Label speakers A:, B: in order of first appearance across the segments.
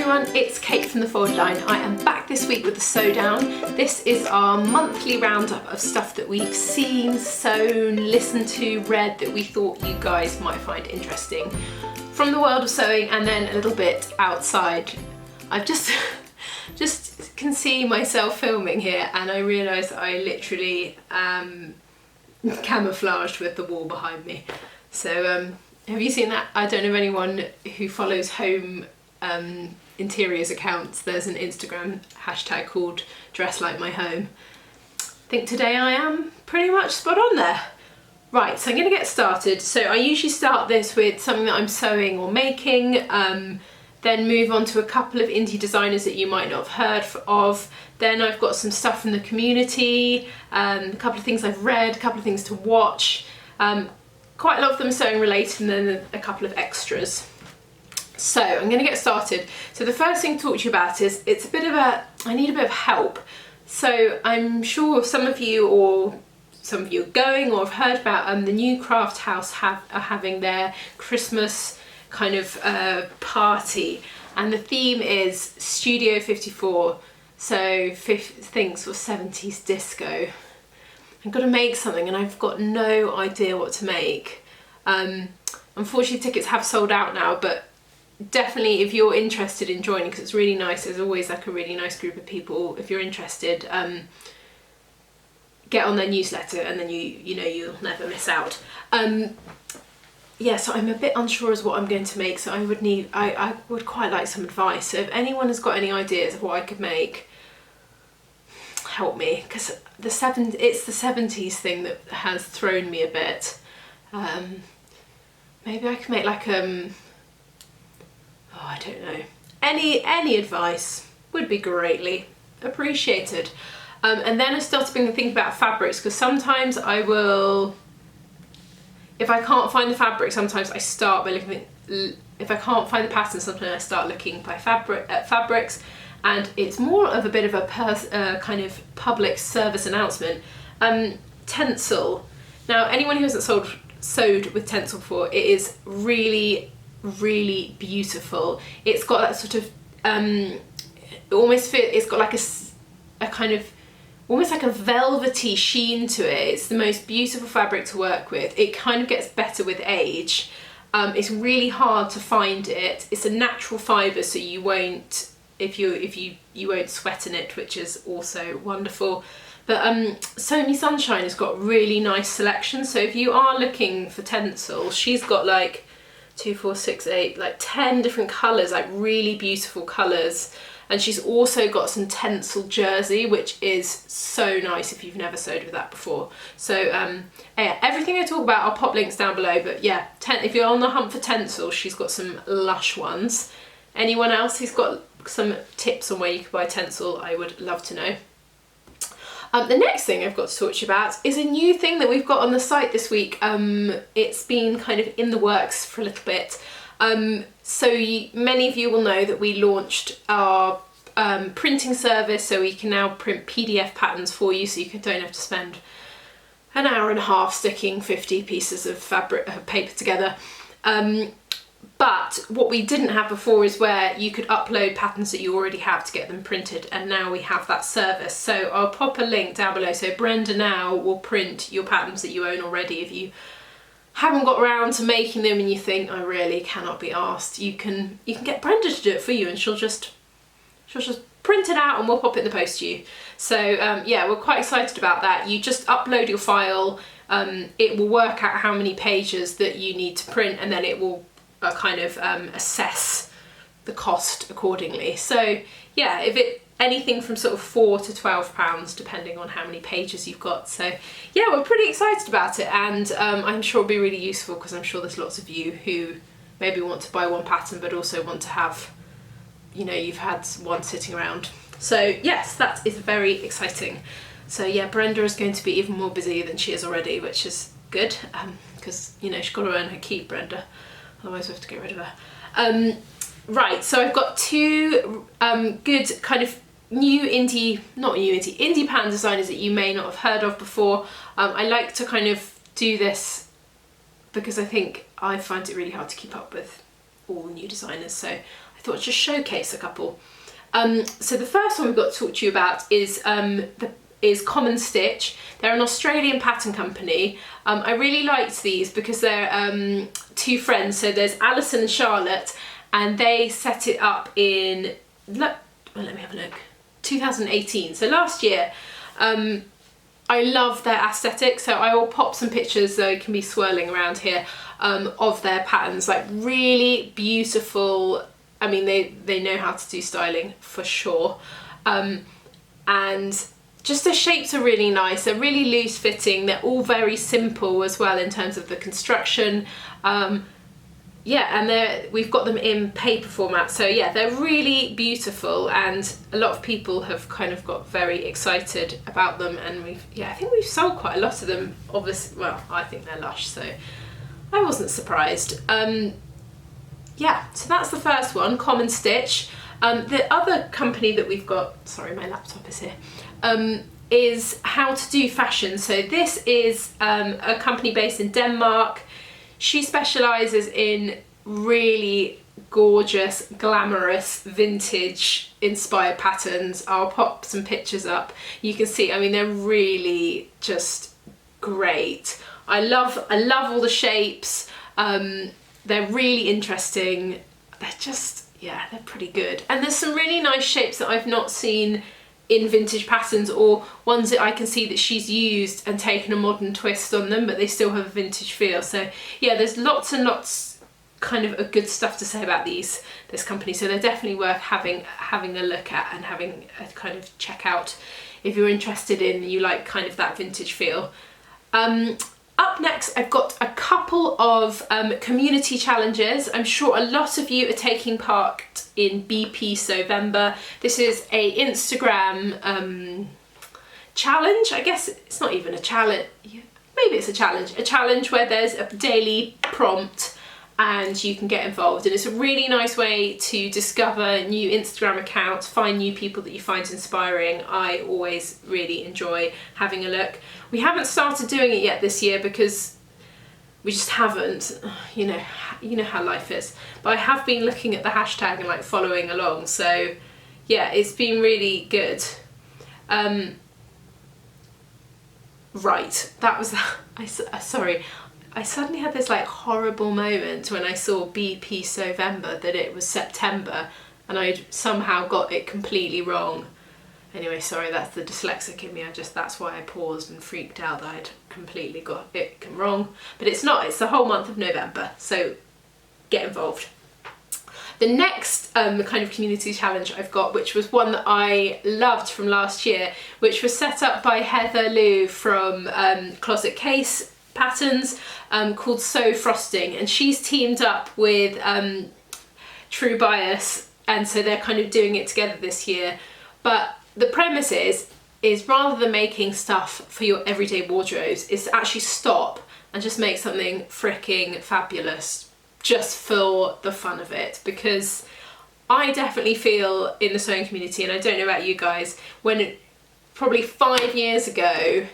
A: everyone, it's Kate from The Fold Line. I am back this week with the Sew Down. This is our monthly roundup of stuff that we've seen, sewn, listened to, read that we thought you guys might find interesting from the world of sewing, and then a little bit outside. I've just can see myself filming here and I realise I literally camouflaged with the wall behind me. So have you seen that? I don't know of anyone who follows home interiors accounts. There's an Instagram hashtag called Dress Like My Home. I think today I am pretty much spot on there. Right, so I'm going to get started. So I usually start this with something that I'm sewing or making, then move on to a couple of indie designers that you might not have heard of. Then I've got some stuff from the community, a couple of things I've read, a couple of things to watch. Quite a lot of them sewing related, and then a couple of extras. So I'm going to get started. So the first thing to talk to you about is I need a bit of help. So I'm sure some of you are going or have heard about the new Craft House are having their Christmas kind of party, and the theme is Studio 54. So things for 70s disco. I've got to make something and I've got no idea what to make. Unfortunately tickets have sold out now, but definitely if you're interested in joining, because it's really nice, there's always like a really nice group of people. If you're interested, get on their newsletter and then you'll never miss out. Yeah, so I'm a bit unsure as what I'm going to make, so I would quite like some advice. So if anyone has got any ideas of what I could make, help me, because it's the 70s thing that has thrown me a bit. Maybe I can make like I don't know. Any advice would be greatly appreciated. And then I started to think about fabrics, because sometimes I will, if I can't find the fabric, sometimes I start by looking at, if I can't find the pattern, sometimes I start looking at fabrics, and it's more of a bit of a kind of public service announcement. Tencel. Now, anyone who hasn't sewed with Tencel before, it is really, really beautiful. It's got that sort of it's got like a kind of almost like a velvety sheen to it. It's the most beautiful fabric to work with. It kind of gets better with age. It's really hard to find it. It's a natural fibre, so you won't you won't sweat in it, which is also wonderful. But Sew Me Sunshine has got really nice selection. So if you are looking for Tencel, she's got like 2, 4, 6, 8, like 10 different colours, like really beautiful colours. And she's also got some Tencel jersey, which is so nice if you've never sewed with that before. So yeah, everything I talk about, I'll pop links down below. But yeah, if you're on the hunt for Tencel, she's got some lush ones. Anyone else who's got some tips on where you can buy Tencel, I would love to know. The next thing I've got to talk to you about is a new thing that we've got on the site this week. It's been kind of in the works for a little bit. So many of you will know that we launched our printing service, so we can now print PDF patterns for you, so you don't have to spend an hour and a half sticking 50 pieces of paper together. But what we didn't have before is where you could upload patterns that you already have to get them printed, and now we have that service. So I'll pop a link down below. So Brenda now will print your patterns that you own already. If you haven't got around to making them and you think, I really cannot be asked, you can get Brenda to do it for you, and she'll just print it out and we'll pop it in the post to you. So yeah, we're quite excited about that. You just upload your file, it will work out how many pages that you need to print, and then it will kind of assess the cost accordingly. So yeah, anything from sort of £4 to £12 depending on how many pages you've got. So yeah, we're pretty excited about it, and I'm sure it'll be really useful, because I'm sure there's lots of you who maybe want to buy one pattern but also want to have, you've had one sitting around. So yes, that is very exciting. So yeah, Brenda is going to be even more busy than she is already, which is good, because she's got to earn her keep, Brenda. Otherwise we have to get rid of her. Right, so I've got two good kind of indie pattern designers that you may not have heard of before. I like to kind of do this because I think I find it really hard to keep up with all the new designers, so I thought I'd just showcase a couple. So the first one we've got to talk to you about is Common Stitch. They're an Australian pattern company. I really liked these because they're two friends. So there's Alison and Charlotte, and they set it up in, well, let me have a look, 2018, so last year. I love their aesthetic, so I will pop some pictures, so it can be swirling around here, of their patterns. Like, really beautiful. I mean, they know how to do styling for sure. And just the shapes are really nice. They're really loose fitting. They're all very simple as well in terms of the construction. Yeah, and we've got them in paper format, so yeah, they're really beautiful, and a lot of people have kind of got very excited about them, and I think we've sold quite a lot of them. Obviously, well, I think they're lush, so I wasn't surprised. Yeah, so that's the first one, Common Stitch. The other company that we've got, sorry, my laptop is here, is How to Do Fashion. So this is a company based in Denmark. She specialises in really gorgeous, glamorous, vintage inspired patterns. I'll pop some pictures up. You can see, I mean, they're really just great. I love all the shapes. They're really interesting. They're just, yeah, they're pretty good. And there's some really nice shapes that I've not seen in vintage patterns, or ones that I can see that she's used and taken a modern twist on them, but they still have a vintage feel. So yeah, there's lots and lots kind of good stuff to say about this company. So they're definitely worth having a look at and having a kind of check out if you're interested in, you like kind of that vintage feel. Up next, I've got a couple of community challenges. I'm sure a lot of you are taking part in BP Sovember. This is a Instagram challenge. I guess it's not even a challenge. Maybe it's a challenge where there's a daily prompt and you can get involved. And it's a really nice way to discover new Instagram accounts, find new people that you find inspiring. I always really enjoy having a look. We haven't started doing it yet this year because we just haven't, you know how life is. But I have been looking at the hashtag and like following along. So yeah, it's been really good. Right, that was that. Sorry. I suddenly had this like horrible moment when I saw BP Sovember that it was September, and I'd somehow got it completely wrong. Anyway, sorry, that's the dyslexic in me. That's why I paused and freaked out that I'd completely got it wrong. But it's not, it's the whole month of November, so get involved. The next kind of community challenge I've got, which was one that I loved from last year, which was set up by Heather Liu from Closet Case Patterns, called So Frosting, and she's teamed up with True Bias, and so they're kind of doing it together this year. But the premise is rather than making stuff for your everyday wardrobes, is to actually stop and just make something freaking fabulous just for the fun of it. Because I definitely feel in the sewing community, and I don't know about you guys, when probably 5 years ago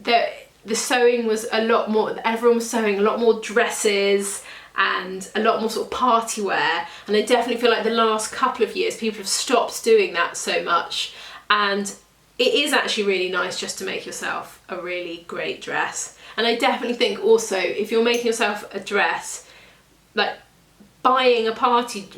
A: the sewing was a lot more, everyone was sewing a lot more dresses and a lot more sort of party wear, and I definitely feel like the last couple of years people have stopped doing that so much, and it is actually really nice just to make yourself a really great dress. And I definitely think also, if you're making yourself a dress, like buying a party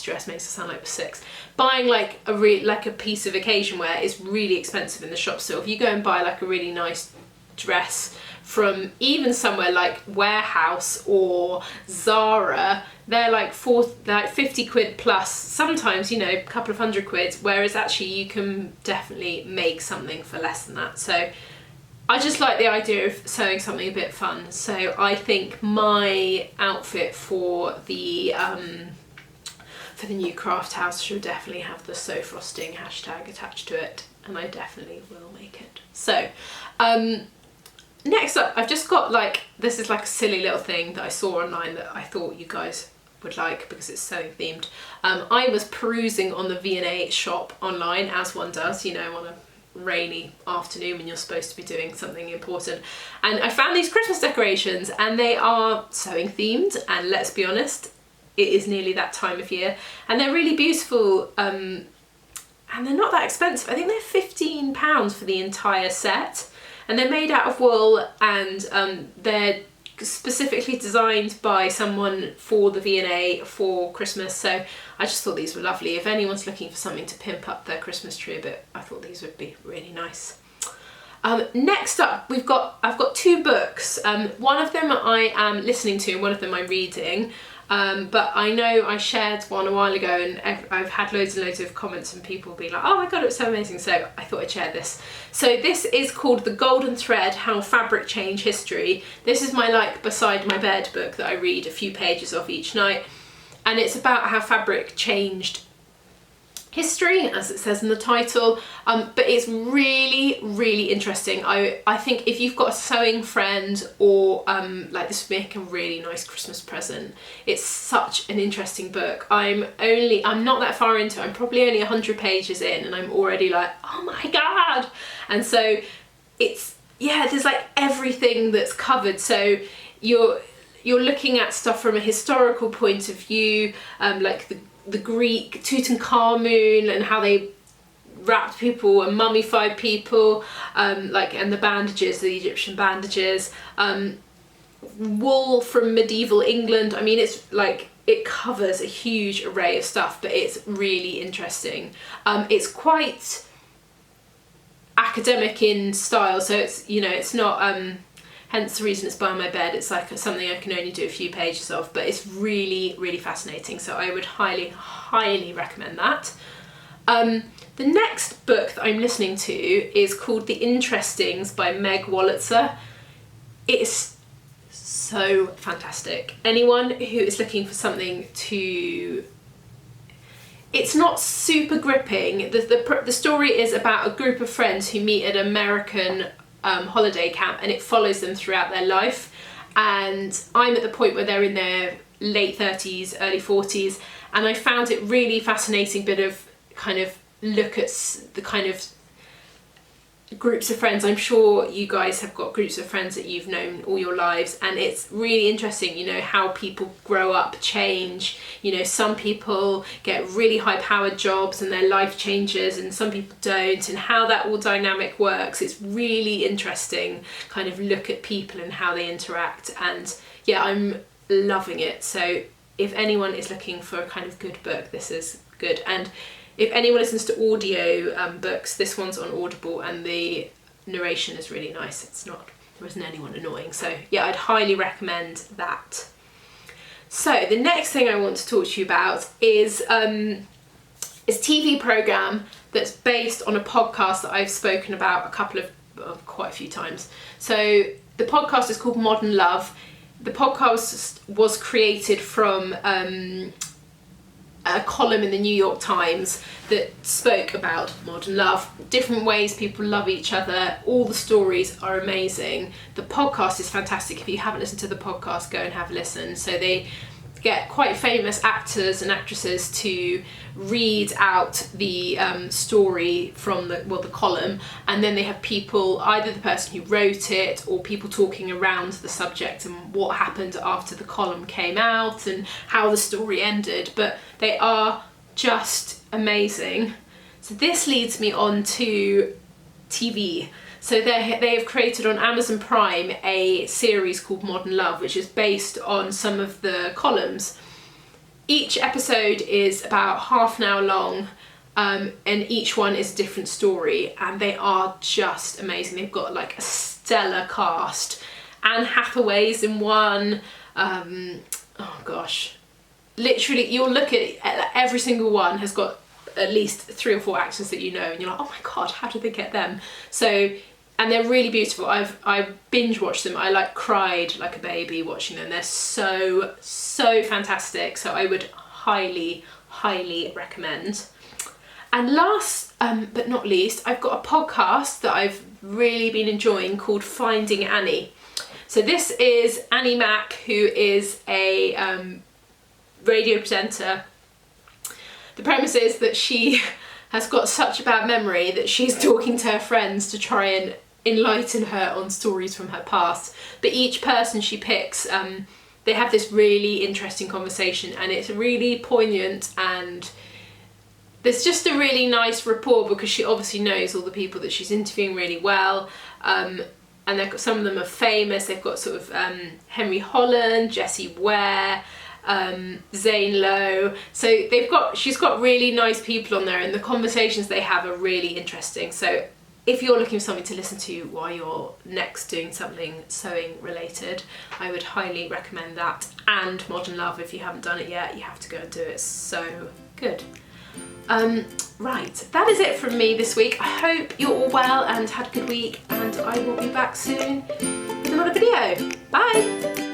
A: dress makes it sound like we're six. Buying like a piece of occasion wear is really expensive in the shop. So if you go and buy like a really nice dress from even somewhere like Warehouse or Zara, they're like 50 quid plus, sometimes, you know, a couple of £100, whereas actually you can definitely make something for less than that. So I just like the idea of sewing something a bit fun. So I think my outfit for the new craft house should definitely have the So Frosting hashtag attached to it, and I definitely will make it. So next up, I've just got this is like a silly little thing that I saw online that I thought you guys would like because it's sewing themed. I was perusing on the V&A shop online, as one does, you know, on a rainy afternoon when you're supposed to be doing something important, and I found these Christmas decorations, and they are sewing themed, and let's be honest, it is nearly that time of year, and they're really beautiful, and they're not that expensive. I think they're £15 for the entire set, and they're made out of wool, and they're specifically designed by someone for the V&A for Christmas. So I just thought these were lovely. If anyone's looking for something to pimp up their Christmas tree a bit, I thought these would be really nice. Next up, I've got two books. One of them I am listening to and one of them I'm reading. But I know I shared one a while ago, and I've had loads and loads of comments from people being like, oh my god, it was so amazing, so I thought I'd share this. So this is called The Golden Thread: How Fabric Changed History. This is my like beside my bed book that I read a few pages of each night, and it's about how fabric changed history, as it says in the title, but it's really, really interesting. I think if you've got a sewing friend, or like, this would make a really nice Christmas present. It's such an interesting book. I'm not that far into it. I'm probably only 100 pages in, and I'm already like, oh my god. And so it's, yeah, there's like everything that's covered. So you're looking at stuff from a historical point of view, like the Greek Tutankhamun and how they wrapped people and mummified people, and the bandages, the Egyptian bandages, wool from medieval England. I mean, it's like, it covers a huge array of stuff, but it's really interesting. It's quite academic in style, so it's, you know, it's not, hence the reason it's by my bed. It's like something I can only do a few pages of, but it's really, really fascinating. So I would highly, highly recommend that. The next book that I'm listening to is called The Interestings by Meg Wolitzer. It's so fantastic. Anyone who is looking for something to... It's not super gripping. The story is about a group of friends who meet at an American holiday camp, and it follows them throughout their life. And I'm at the point where they're in their late 30s, early 40s, and I found it really fascinating bit of kind of look at the kind of groups of friends. I'm sure you guys have got groups of friends that you've known all your lives, and it's really interesting, you know, how people grow up, change. You know, some people get really high powered jobs and their life changes, and some people don't, and how that all dynamic works. It's really interesting kind of look at people and how they interact, and yeah, I'm loving it. So if anyone is looking for a kind of good book, this is good. And if anyone listens to audio books, this one's on Audible, and the narration is really nice. There isn't anyone annoying. So yeah, I'd highly recommend that. So the next thing I want to talk to you about is a TV program that's based on a podcast that I've spoken about quite a few times. So the podcast is called Modern Love. The podcast was created from a column in the New York Times that spoke about modern love, different ways people love each other. All the stories are amazing. The podcast is fantastic. If you haven't listened to the podcast, go and have a listen. So they get quite famous actors and actresses to read out the story from the column, and then they have people, either the person who wrote it or people talking around the subject and what happened after the column came out and how the story ended. But they are just amazing. So this leads me on to TV. So they have created on Amazon Prime a series called Modern Love, which is based on some of the columns. Each episode is about half an hour long, and each one is a different story, and they are just amazing. They've got like a stellar cast. Anne Hathaway's in one. Oh gosh, literally you'll look at every single one has got at least 3 or 4 actors that you know, and you're like, oh my god, how did they get them? So, and they're really beautiful. I binge watched them. I like cried like a baby watching them. They're so fantastic. So I would highly, highly recommend. And last but not least, I've got a podcast that I've really been enjoying called Finding Annie. So this is Annie Mac, who is a radio presenter. The premise is that she has got such a bad memory that she's talking to her friends to try and enlighten her on stories from her past. But each person she picks they have this really interesting conversation, and it's really poignant, and there's just a really nice rapport because she obviously knows all the people that she's interviewing really well. And they've got, some of them are famous. They've got sort of Henry Holland, Jessie Ware, Zane Lowe. So she's got really nice people on there, and the conversations they have are really interesting. So if you're looking for something to listen to while you're next doing something sewing related, I would highly recommend that. And Modern Love, if you haven't done it yet, you have to go and do it. It's so good. Right, that is it from me this week. I hope you're all well and had a good week, and I will be back soon with another video. Bye!